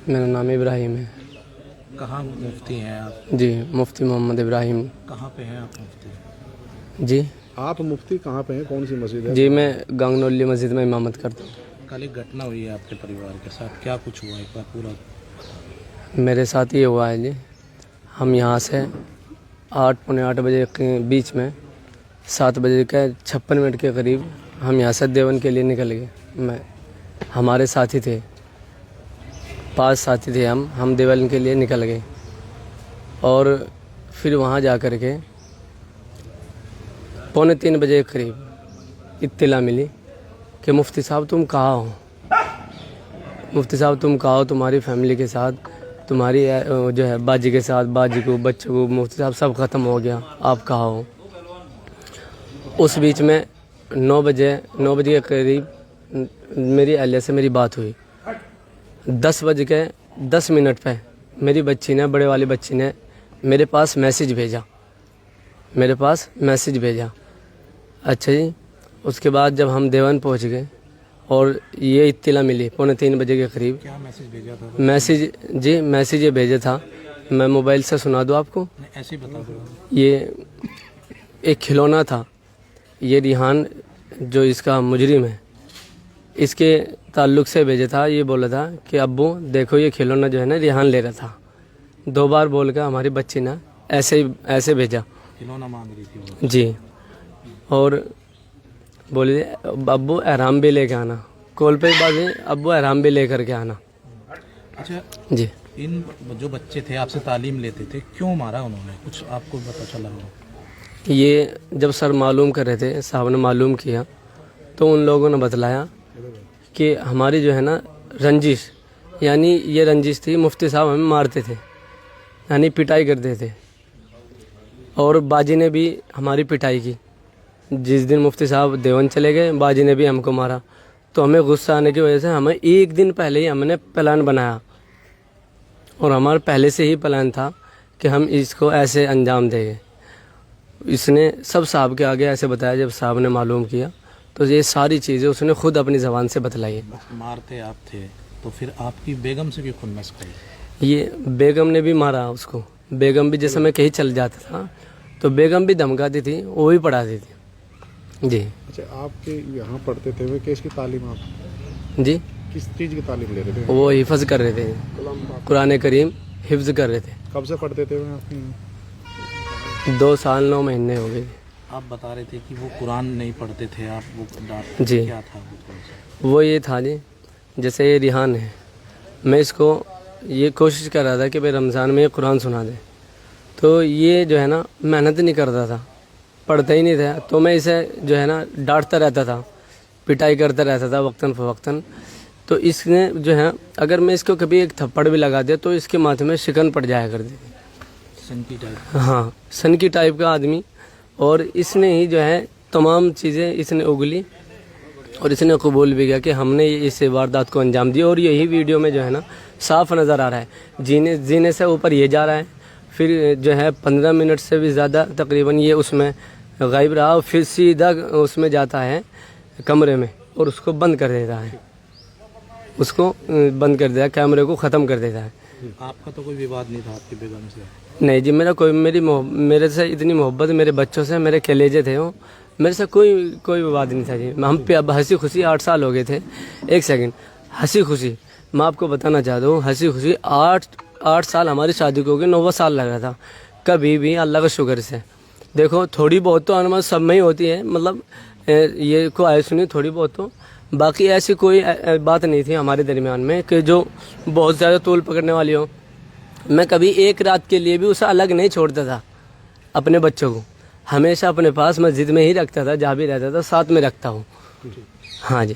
मेरा नाम इब्राहिम है। कहाँ मुफ्ती हैं आप? जी, मुफ्ती मोहम्मद इब्राहिम। कहाँ पे हैं आप मुफ्ती? जी आप मुफ्ती कहाँ पे हैं, कौन सी मस्जिद है? जी, मैं गांगनौली मस्जिद में इमामत करता हूँ। कल एक घटना हुई है आपके परिवार के साथ, क्या कुछ हुआ एक बार पूरा? मेरे साथ ये हुआ है जी, हम यहाँ से 8 पौने 8 बजे के बीच में 7 बजे के 56 मिनट के करीब हम यहाँ से देवन के लिए निकल गए। हमारे साथी थे, 5 साथी थे हम देवन के लिए निकल गए। और फिर वहाँ जा कर के पौने 3 बजे के करीब इत्तला मिली कि मुफ्ती साहब तुम कहाँ हो, मुफ्ती साहब तुम कहाँ हो, तुम्हारी फैमिली के साथ, तुम्हारी जो है बाजी के साथ, बाजी को, बच्चों को, मुफ्ती साहब सब ख़त्म हो गया, आप कहाँ हो। उस बीच में 9 बजे के करीब मेरी अहलिया से मेरी बात हुई। 10 बज के 10 मिनट पे मेरी बच्ची ने, बड़े वाली बच्ची ने मेरे पास मैसेज भेजा। अच्छा जी, उसके बाद जब हम देवन पहुंच गए और ये इत्तला मिली पौने 3 बजे के करीब। क्या मैसेज भेजा था? मैसेज ये भेजा था, मैं मोबाइल से सुना दूँ आपको? ऐसे ही बता दो। ये एक खिलौना था, ये रिहान जो इसका मुजरिम है, इसके ताल्लुक़ से भेजा था। ये बोला था कि अब्बू देखो ये खिलौना जो है ना रिहान ले रहा था। 2 बार बोल कर हमारी बच्ची ने ऐसे भेजा। खिलौना मांग रही थी वो? जी, और बोले अब्बू एहराम भी लेके आना। कॉल पे बात है, अब्बू एहराम भी ले करके आना। अच्छा जी, इन जो बच्चे थे आपसे तालीम लेते थे, क्यों मारा उन्होंने, कुछ आपको पता चला हो? ये जब सर मालूम कर रहे थे, साहब ने मालूम किया तो उन लोगों ने बतलाया कि हमारी जो है ना रंजिश, यानी ये रंजिश थी, मुफ्ती साहब हमें मारते थे, यानी पिटाई करते थे। और बाजी ने भी हमारी पिटाई की। जिस दिन मुफ्ती साहब देवन चले गए, बाजी ने भी हमको मारा। तो हमें गुस्सा आने की वजह से हमें एक दिन पहले ही हमने प्लान बनाया, और हमारा पहले से ही प्लान था कि हम इसको ऐसे अंजाम देंगे। इसने सब साहब के आगे ऐसे बताया। जब साहब ने मालूम किया तो ये सारी चीज़ें उसने खुद अपनी ज़बान से बतलाई। मारते आप थे तो फिर आपकी बेगम से भी खुन्नस खाई? ये बेगम ने भी मारा उसको। बेगम भी जैसे मैं कहीं चल जाता था तो बेगम भी धमकाती थी, वो भी पढ़ाती थी। जी। अच्छा, आपके यहाँ पढ़ते थे वे, किसकी तालीम आप जी, किस चीज़ की तालीम ले रहे थे? वो हिफ्ज़ कर रहे थे, कुरान करीम हिफ्ज़ कर रहे थे। कब से पढ़ते थे वे आपके यहाँ? 2 साल 9 महीने हो गए। आप बता रहे थे कि वो कुरान नहीं पढ़ते थे, आप वो डांटते जी। थे, क्या था वो कौन सा? वो ये था जी, जैसे ये रिहान है, मैं इसको ये कोशिश कर रहा था कि भाई रमज़ान में ये कुरान सुना दे। तो ये जो है ना मेहनत नहीं करता था, पढ़ता ही नहीं था। तो मैं इसे जो है ना डांटता रहता था, पिटाई करता रहता था वक्तन फ़वक्तन। तो इसने जो है, अगर मैं इसको कभी एक थप्पड़ भी लगा दिया तो इसके माथे में शिकन पड़ जाया करती थी। सनकी टाइप? हाँ, सनकी टाइप का आदमी। और इसने ही जो है तमाम चीज़ें इसने उगली और इसने कबूल भी किया कि हमने इस वारदात को अंजाम दिया। और यही वीडियो में जो है ना साफ नज़र आ रहा है, जीने से ऊपर ये जा रहा है। फिर जो है 15 मिनट से भी ज़्यादा तकरीबन ये उसमें गायब रहा, और फिर सीधा उसमें जाता है कमरे में और उसको बंद कर देता है, कैमरे को ख़त्म कर देता है। आपका तो कोई विवाद नहीं था आपकी बेगम से? नहीं जी, मेरे से इतनी मोहब्बत मेरे बच्चों से, मेरे कलेजे थे वो, मेरे से कोई विवाद नहीं था जी। हम पे अब हंसी खुशी 8 साल हो गए थे। एक सेकंड, हंसी खुशी मैं आपको बताना चाहता हूँ, हंसी खुशी 8 साल हमारी शादी को हो गए, 9वां साल लग रहा था। कभी भी अल्लाह का शुक्र से देखो, थोड़ी बहुत तो अनमत सब में ही होती है, मतलब ये को आए सुनी थोड़ी बहुत तो, बाकी ऐसी कोई बात नहीं थी हमारे दरमियान में कि जो बहुत ज़्यादा तूल पकड़ने वाली हो। मैं कभी एक रात के लिए भी उसे अलग नहीं छोड़ता था। अपने बच्चों को हमेशा अपने पास मस्जिद में ही रखता था, जहाँ भी रहता था साथ में रखता हूँ। हाँ जी।